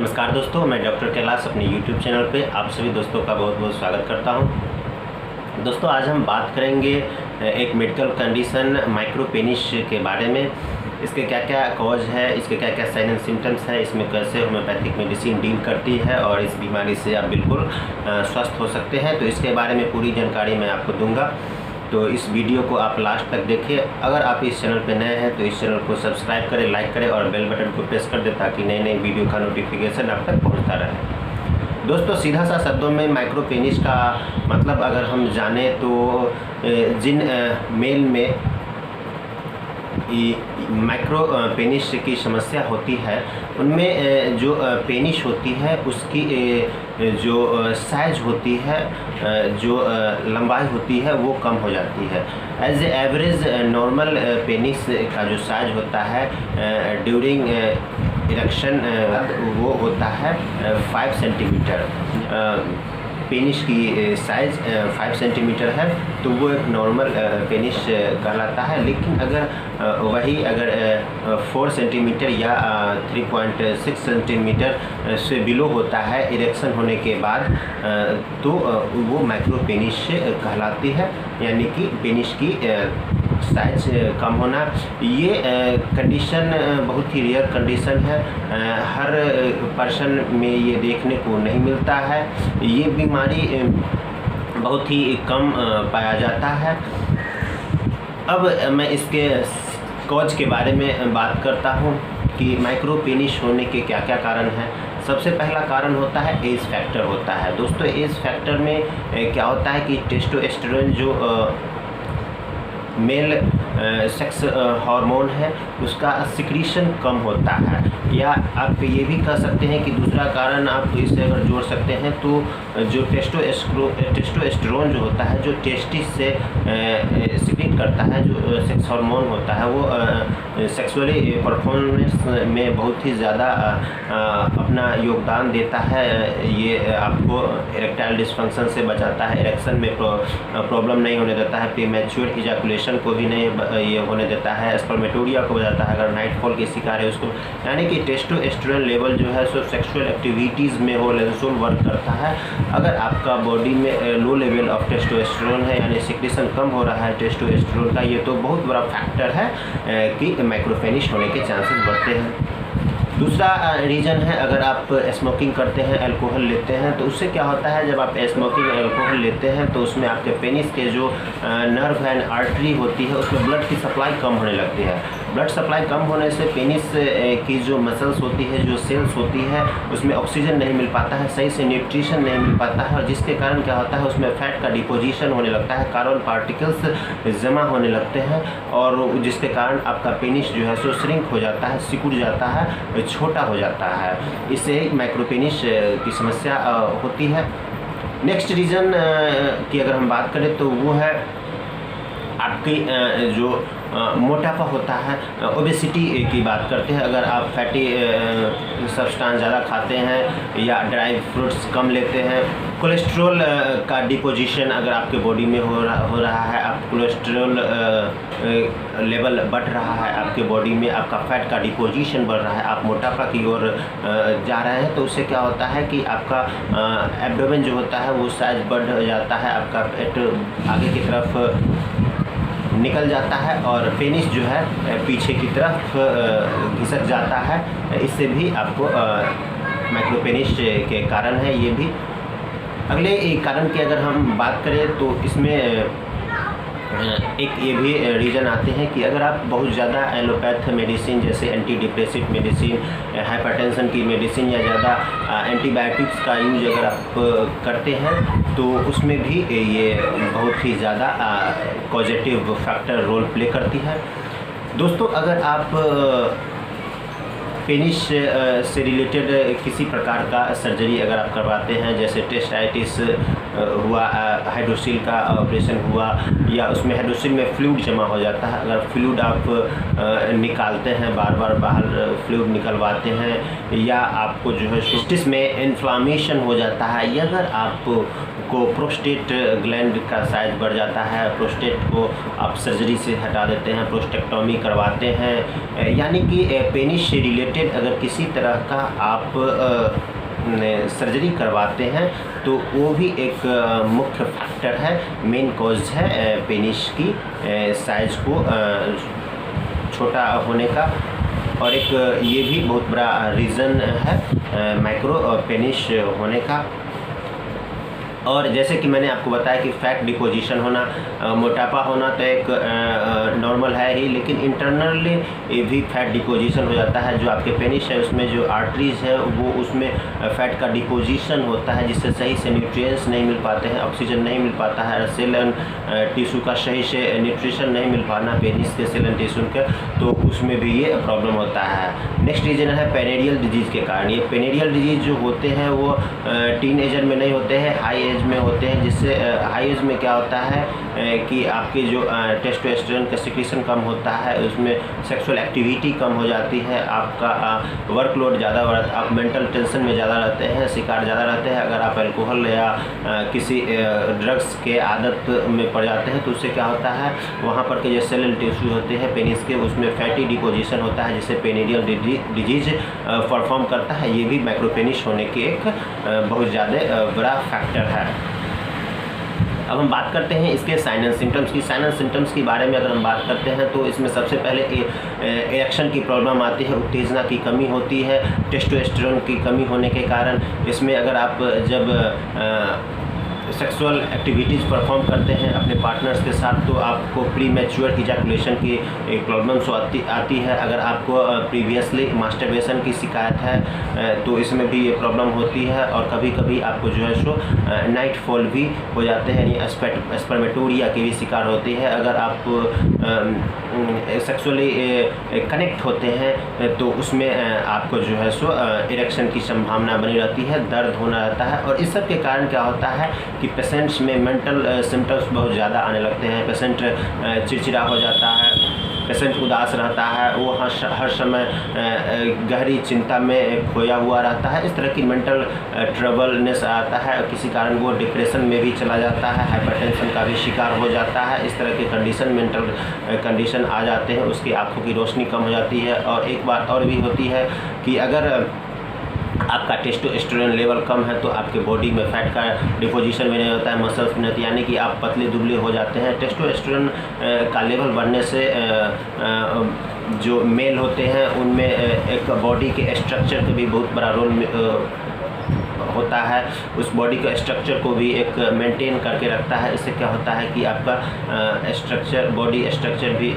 नमस्कार दोस्तों, मैं डॉक्टर कैलाश अपने YouTube चैनल पे आप सभी दोस्तों का बहुत बहुत स्वागत करता हूं। दोस्तों, आज हम बात करेंगे एक मेडिकल कंडीशन माइक्रोपेनिस के बारे में। इसके क्या क्या कॉज है, इसके क्या क्या साइन एंड सिम्टम्स है, इसमें कैसे होम्योपैथिक मेडिसिन डील करती है और इस बीमारी से आप बिल्कुल स्वस्थ हो सकते हैं। तो इसके बारे में पूरी जानकारी मैं आपको दूँगा, तो इस वीडियो को आप लास्ट तक देखिए। अगर आप इस चैनल पर नए हैं तो इस चैनल को सब्सक्राइब करें, लाइक करें और बेल बटन को प्रेस कर दें ताकि नए नए वीडियो का नोटिफिकेशन आप तक पहुंचता रहे। दोस्तों, सीधा सा शब्दों में माइक्रोपेनिस का मतलब अगर हम जाने तो जिन मेल में माइक्रो पेनिस की समस्या होती है उनमें जो पेनिस होती है उसकी जो साइज होती है, जो लंबाई होती है वो कम हो जाती है। As a average normal penis का जो साइज होता है ड्यूरिंग इरेक्शन वो होता है 5 सेंटीमीटर। पेनिस की साइज़ 5 सेंटीमीटर है तो वो एक नॉर्मल पेनिस कहलाता है। लेकिन अगर वही अगर 4 सेंटीमीटर या 3.6 सेंटीमीटर से बिलो होता है इरेक्शन होने के बाद तो वो माइक्रो पेनिस कहलाती है, यानी कि पेनिस की साइज कम होना। ये कंडीशन बहुत ही रेयर कंडीशन है, हर पर्सन में ये देखने को नहीं मिलता है। ये बीमारी बहुत ही कम पाया जाता है। अब मैं इसके कॉज के बारे में बात करता हूँ कि माइक्रो पेनिस होने के क्या क्या कारण हैं। सबसे पहला कारण होता है एज फैक्टर होता है। दोस्तों, एज फैक्टर में क्या होता है कि टेस्टोस्टेरोन जो मेल सेक्स हार्मोन है उसका सिक्रीशन कम होता है, या आप ये भी कह सकते हैं कि दूसरा कारण आप इससे अगर जोड़ सकते हैं तो जो टेस्टोस्टेरोन जो होता है, जो टेस्टिस से सिक्रीट करता है, जो सेक्स हार्मोन होता है, वो सेक्सुअली परफॉर्मेंस में बहुत ही ज़्यादा अपना योगदान देता है। ये आपको इरेक्टाइल डिस्फंक्शन से बचाता है, इरेक्शन में प्रॉब्लम नहीं होने देता है, प्रीमैच्योर इजैकुलेशन को भी नहीं ये होने देता है, स्पर्मेटोरिया को बचाता है अगर नाइटफॉल के शिकार है उसको। यानी कि टेस्टोस्टेरोन लेवल जो है सो सेक्सुअल एक्टिविटीज़ में वो लेंसोल वर्क करता है। अगर आपका बॉडी में लो लेवल ऑफ टेस्टोस्टेरोन है, यानी सिक्रीशन कम हो रहा है टेस्टोस्टेरोन का, ये तो बहुत बड़ा फैक्टर है कि माइक्रोपेनिस होने के चांसेस बढ़ते हैं। दूसरा रीज़न है, अगर आप स्मोकिंग करते हैं, अल्कोहल लेते हैं, तो उससे क्या होता है, जब आप स्मोकिंग अल्कोहल लेते हैं तो उसमें आपके पेनिस के जो नर्व एंड आर्टरी होती है उसमें ब्लड की सप्लाई कम होने लगती है। ब्लड सप्लाई कम होने से पेनिस की जो मसल्स होती है, जो सेल्स होती है, उसमें ऑक्सीजन नहीं मिल पाता है, सही से न्यूट्रिशन नहीं मिल पाता है, और जिसके कारण क्या होता है उसमें फैट का डिपोजिशन होने लगता है, कार्बन पार्टिकल्स जमा होने लगते हैं, और जिसके कारण आपका पेनिस जो है सो श्रिंक हो जाता है, सिकुड़ जाता है, छोटा हो जाता है। इससे माइक्रोपेनिस की समस्या होती है। नेक्स्ट रीज़न की अगर हम बात करें तो वो है आपकी जो मोटापा होता है, ओबेसिटी की बात करते हैं। अगर आप फैटी सब्सटेंस ज़्यादा खाते हैं या ड्राई फ्रूट्स कम लेते हैं, कोलेस्ट्रॉल का डिपोजिशन अगर आपके बॉडी में हो रहा है, आप कोलेस्ट्रॉल लेवल बढ़ रहा है आपके बॉडी में, आपका फैट का डिपोजिशन बढ़ रहा है, आप मोटापा की ओर जा रहे हैं, तो उससे क्या होता है कि आपका एब्डोमेन जो होता है वो साइज बढ़ जाता है, आपका पेट आगे की तरफ निकल जाता है और पेनिस जो है पीछे की तरफ घिसक जाता है। इससे भी आपको माइक्रोपेनिस के कारण है ये भी। अगले एक कारण की अगर हम बात करें तो इसमें एक ये भी रीज़न आते हैं कि अगर आप बहुत ज़्यादा एलोपैथ मेडिसिन जैसे एंटी डिप्रेसिव मेडिसिन, हाइपरटेंशन की मेडिसिन या ज़्यादा एंटीबायोटिक्स का यूज अगर आप करते हैं तो उसमें भी ये बहुत ही ज़्यादा पॉजिटिव फैक्टर रोल प्ले करती है। दोस्तों, अगर आप पेनिस से रिलेटेड किसी प्रकार का सर्जरी अगर आप करवाते हैं, जैसे टेस्टाइटिस हुआ, हाइड्रोसिल का ऑपरेशन हुआ, या उसमें हाइड्रोसिल में फ्लूइड जमा हो जाता है, अगर फ्लूइड आप निकालते हैं, बार बार बाहर फ्लूइड निकलवाते हैं, या आपको जो है टेस्टिस में इन्फ्लामेशन हो जाता है, या अगर आप आपको प्रोस्टेट ग्लैंड का साइज बढ़ जाता है, प्रोस्टेट को आप सर्जरी से हटा देते हैं, प्रोस्टेक्टोमी करवाते हैं, यानी कि पेनिस से रिलेटेड अगर किसी तरह का आप सर्जरी करवाते हैं तो वो भी एक मुख्य फैक्टर है, मेन कॉज है पेनिस की साइज़ को छोटा होने का। और एक ये भी बहुत बड़ा रीज़न है माइक्रो पेनिस होने का। और जैसे कि मैंने आपको बताया कि फैट डिपोजिशन होना, मोटापा होना तो एक नॉर्मल है ही, लेकिन इंटरनली ये भी फैट डिपोजिशन हो जाता है। जो आपके पेनिस है उसमें जो आर्टरीज है वो उसमें फैट का डिपोजिशन होता है, जिससे सही से न्यूट्रिएंट्स नहीं मिल पाते हैं, ऑक्सीजन नहीं मिल पाता है, सेल एंड टिश्यू का सही से न्यूट्रिशन नहीं मिल पाना पेनिस के सेल एंड टिश्यू के, तो उसमें भी ये प्रॉब्लम होता है। नेक्स्ट रीजन है पेनेडियल डिजीज़ के कारण। ये पेनेडियल डिजीज़ जो होते हैं वो टीनेजर में नहीं होते हैं, हाई एज में होते हैं, जिससे हाई एज में क्या होता है कि आपके जो टेस्टोस्टेरोन का सिक्रीशन कम होता है, उसमें सेक्सुअल एक्टिविटी कम हो जाती है, आपका वर्कलोड ज़्यादा बढ़ता, आप मेंटल टेंशन में ज़्यादा रहते हैं, शिकार ज़्यादा रहते हैं। अगर आप अल्कोहल या किसी ड्रग्स के आदत में पड़ जाते हैं तो उससे क्या होता है, वहाँ पर के जो सेल एंड टिश्यू होते हैं पेनिस के, उसमें फैटी डिपोजिशन होता है, जिससे पेनिडियल डिजीज परफॉर्म करता है। ये भी माइक्रोपेनिस होने की एक बहुत ज़्यादा बड़ा फैक्टर है। अब हम बात करते हैं इसके साइन एंड सिम्टम्स की। साइन एंड सिम्टम्स के बारे में अगर हम बात करते हैं तो इसमें सबसे पहले इरेक्शन की प्रॉब्लम आती है, उत्तेजना की कमी होती है, टेस्टोस्टेरोन की कमी होने के कारण। इसमें अगर आप जब सेक्सुअल एक्टिविटीज़ परफॉर्म करते हैं अपने पार्टनर्स के साथ तो आपको प्री मैच्योर इजैकुलेशन की एक प्रॉब्लम्स आती है। अगर आपको प्रीवियसली मास्टरबेशन की शिकायत है तो इसमें भी ये प्रॉब्लम होती है। और कभी कभी आपको जो है सो नाइट फॉल भी हो जाते हैं, यानी स्पर्मेटोरिया की भी शिकार होती है। अगर आप सेक्सुअली कनेक्ट होते हैं तो उसमें आपको जो है सो इरेक्शन की संभावना बनी रहती है, दर्द होना रहता है। और इस सब के कारण क्या होता है कि पेशेंट्स में मेंटल सिम्टम्स बहुत ज़्यादा आने लगते हैं। पेशेंट चिड़चिड़ा हो जाता है, पेशेंट उदास रहता है, वो हर समय गहरी चिंता में खोया हुआ रहता है। इस तरह की मेंटल ट्रबलनेस आता है, किसी कारण वो डिप्रेशन में भी चला जाता है, हाइपरटेंशन का भी शिकार हो जाता है। इस तरह के कंडीशन, मेंटल कंडीशन आ जाते हैं, उसकी आंखों की रोशनी कम हो जाती है। और एक बात और भी होती है कि अगर आपका टेस्टोस्टेरोन लेवल कम है तो आपके बॉडी में फैट का डिपोजिशन भी नहीं होता है, मसल्स भी नहीं होती, यानी कि आप पतले दुबले हो जाते हैं। टेस्टोस्टेरोन का लेवल बढ़ने से जो मेल होते हैं उनमें एक बॉडी के स्ट्रक्चर का भी बहुत बड़ा रोल होता है। उस बॉडी के स्ट्रक्चर को भी एक मेंटेन करके रखता है। इससे क्या होता है कि आपका स्ट्रक्चर, बॉडी स्ट्रक्चर भी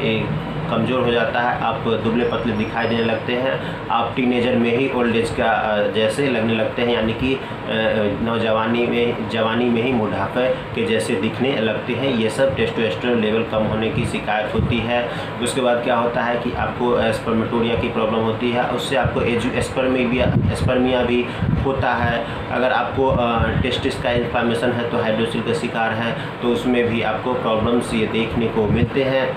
कमज़ोर हो जाता है, आप दुबले पतले दिखाई देने लगते हैं, आप टीनेजर में ही ओल्ड एज का जैसे लगने लगते हैं, यानी कि जवानी में ही बुढ़ापे के जैसे दिखने लगते हैं। ये सब टेस्टोस्टेरोन लेवल कम होने की शिकायत होती है। उसके बाद क्या होता है कि आपको स्पर्मेटोरिया की प्रॉब्लम होती है, उससे आपको एस्पर्मिया भी होता है। अगर आपको टेस्टिस का इन्फ्लामेशन है तो हाइड्रोसिल का शिकार है तो उसमें भी आपको प्रॉब्लम्स ये देखने को मिलते हैं।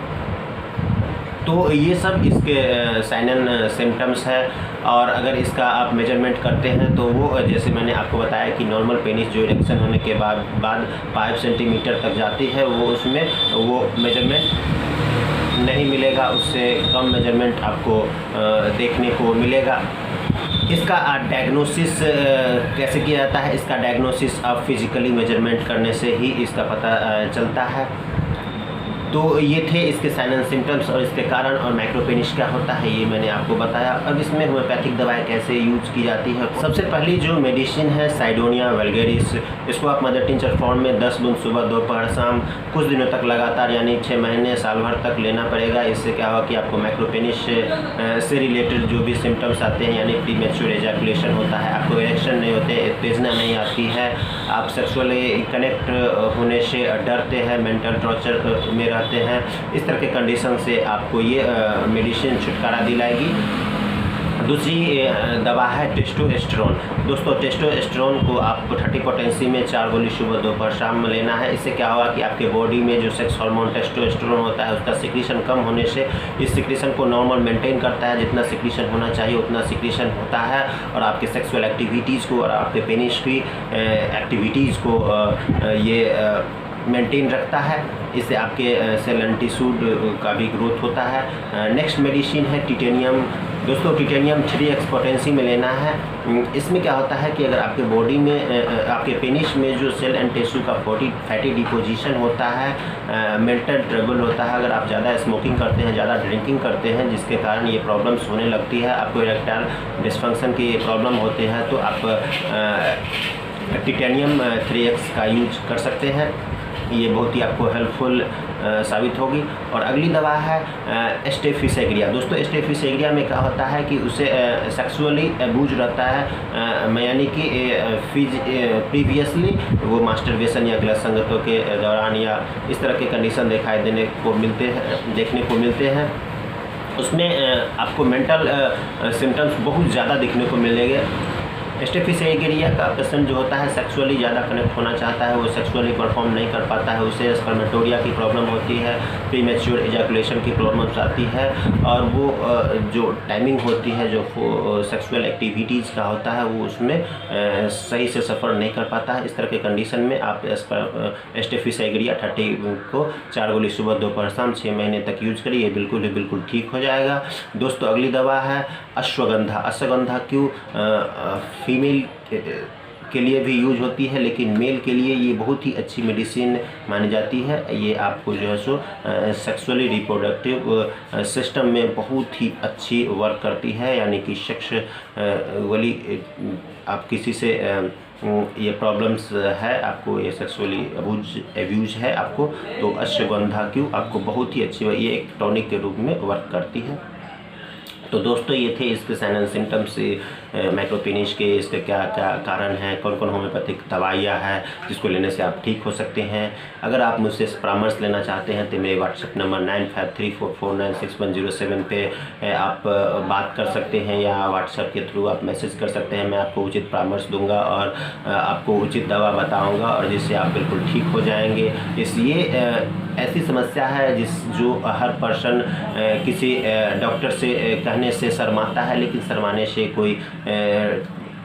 तो ये सब इसके साइन एंड सिम्टम्स है। और अगर इसका आप मेजरमेंट करते हैं तो वो जैसे मैंने आपको बताया कि नॉर्मल पेनिस जो इरेक्शन होने के बाद 5 सेंटीमीटर तक जाती है, वो उसमें वो मेजरमेंट नहीं मिलेगा, उससे कम मेजरमेंट आपको देखने को मिलेगा। इसका डायग्नोसिस कैसे किया जाता है? इसका डायग्नोसिस आप फिजिकली मेजरमेंट करने से ही इसका पता चलता है। तो ये थे इसके साइन एंड सिम्टम्स और इसके कारण और माइक्रोपेनिस क्या होता है ये मैंने आपको बताया। अब इसमें होम्योपैथिक दवाएं कैसे यूज की जाती है। सबसे पहली जो मेडिसिन है साइडोनिया वल्गेरिस, इसको आप मदर टिंचर फॉर्म में 10 बूंद सुबह, दोपहर, शाम कुछ दिनों तक लगातार यानी 6 महीने साल भर तक लेना पड़ेगा। इससे क्या होगा कि आपको माइक्रोपेनिस से रिलेटेड जो भी सिम्टम्स आते हैं यानी प्री मैच्योर एजैकुलेशन होता है, आपको इरेक्शन नहीं होते, उत्तेजना नहीं आती है, आप सेक्सुअली कनेक्ट होने से डरते हैं, मेंटल टॉर्चर में रहते हैं, इस तरह के कंडीशन से आपको ये मेडिसिन छुटकारा दिलाएगी। दूसरी दवा है टेस्टोस्टेरोन। दोस्तों टेस्टोस्टेरोन को आपको 30 पोटेंसी में 4 गोली सुबह दोपहर शाम में लेना है। इससे क्या होगा कि आपके बॉडी में जो सेक्स हार्मोन टेस्टोस्टेरोन होता है उसका सिक्रीशन कम होने से इस सिक्रीशन को नॉर्मल मेंटेन करता है। जितना सिक्रीशन होना चाहिए उतना सिक्रीशन होता है और आपके सेक्सुअल एक्टिविटीज़ को और आपके पेनिस की एक्टिविटीज़ को ये मेंटेन रखता है। इससे आपके सेल एंड टिश्यू का भी ग्रोथ होता है। नेक्स्ट मेडिसिन है टिटेनियम। दोस्तों टिटेनियम 3x पोटेंसी में लेना है। इसमें क्या होता है कि अगर आपके बॉडी में आपके पेनिस में जो सेल एंड टिश्यू का फैटी डिपोजिशन होता है, मेंटल ट्रबल होता है, अगर आप ज़्यादा स्मोकिंग करते हैं, ज़्यादा ड्रिंकिंग करते हैं जिसके कारण ये प्रॉब्लम्स होने लगती है, आपको इरेक्टाइल डिसफंक्शन की प्रॉब्लम होते हैं, तो आप टिटेनियम 3x का यूज कर सकते हैं। ये बहुत ही आपको हेल्पफुल साबित होगी। और अगली दवा है स्टेफिसेग्रिया। दोस्तों स्टेफिसेग्रिया में क्या होता है कि उसे सेक्सुअली अबूज रहता है, यानी कि प्रीवियसली वो मास्टरबेशन या गलत संगतों के दौरान या इस तरह के कंडीशन देखने को मिलते हैं। उसमें आपको मेंटल सिम्टम्स बहुत ज़्यादा देखने को मिलेंगे। स्टेफिसेग्रिया का पेशेंट जो होता है सेक्सुअली ज़्यादा कनेक्ट होना चाहता है, वो सेक्सुअली परफॉर्म नहीं कर पाता है, उसे स्पर्मेटोरिया की प्रॉब्लम होती है, प्रीमेच्योर एजैकुलेशन की प्रॉब्लम्स आती है और वो जो टाइमिंग होती है जो सेक्सुअल एक्टिविटीज़ का होता है वो उसमें सही से सफ़र नहीं कर पाता है। इस तरह के कंडीशन में आप स्टेफिसेग्रिया 30 को 4 गोली सुबह दोपहर शाम 6 महीने तक यूज करिए, बिल्कुल ठीक हो जाएगा। दोस्तों अगली दवा है अश्वगंधा। अश्वगंधा क्यों फीमेल के लिए भी यूज होती है, लेकिन मेल के लिए ये बहुत ही अच्छी मेडिसिन मानी जाती है। ये आपको जो है सो सेक्सुअली रिप्रोडक्टिव सिस्टम में बहुत ही अच्छी वर्क करती है, यानी कि सेक्स वाली आप किसी से ये प्रॉब्लम्स है, आपको ये सेक्सुअली अब्यूज है आपको, तो अश्वगंधा क्यों आपको बहुत ही अच्छी, ये एक टॉनिक के रूप में वर्क करती है। तो दोस्तों ये थे इसके साइन एंड सिम्टम्स, माइक्रोपेनिस के इसके क्या क्या कारण हैं, कौन कौन होम्योपैथिक दवाइयाँ हैं जिसको लेने से आप ठीक हो सकते हैं। अगर आप मुझसे परामर्श लेना चाहते हैं तो मेरे व्हाट्सएप नंबर 9534496107 पे आप बात कर सकते हैं या व्हाट्सएप के थ्रू आप मैसेज कर सकते हैं। मैं आपको उचित परामर्श दूंगा और आपको उचित दवा बताऊँगा और जिससे आप बिल्कुल ठीक हो जाएंगे। इसलिए ऐसी समस्या है जो हर पर्सन किसी डॉक्टर से कहने से शर्माता है, लेकिन शर्माने से कोई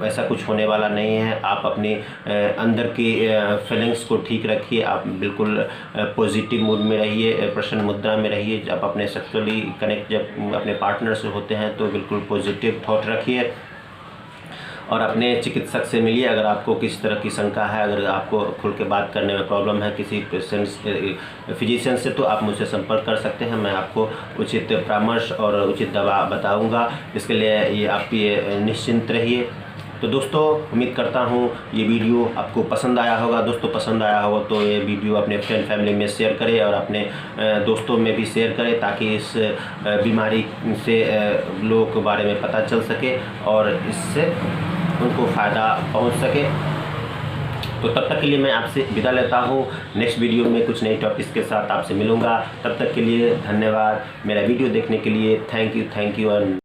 ऐसा कुछ होने वाला नहीं है। आप अपने अंदर की फीलिंग्स को ठीक रखिए, आप बिल्कुल पॉजिटिव मूड में रहिए, प्रसन्न मुद्रा में रहिए। जब अपने सेक्सुअली कनेक्ट जब अपने पार्टनर से होते हैं तो बिल्कुल पॉजिटिव थॉट रखिए और अपने चिकित्सक से मिलिए। अगर आपको किसी तरह की शंका है, अगर आपको खुल के बात करने में प्रॉब्लम है किसी फिजिशियन से, तो आप मुझसे संपर्क कर सकते हैं। मैं आपको उचित परामर्श और उचित दवा बताऊंगा। इसके लिए आप ये निश्चिंत रहिए। तो दोस्तों उम्मीद करता हूँ ये वीडियो आपको पसंद आया होगा। दोस्तों पसंद आया होगा तो ये वीडियो अपने फ्रेंड फैमिली में शेयर करें और अपने दोस्तों में भी शेयर करें, ताकि इस बीमारी से लोगों के बारे में पता चल सके और इससे उनको फ़ायदा पहुंच सके। तो तब तक के लिए मैं आपसे विदा लेता हूं। नेक्स्ट वीडियो में कुछ नए टॉपिक्स के साथ आपसे मिलूंगा। तब तक के लिए धन्यवाद। मेरा वीडियो देखने के लिए थैंक यू।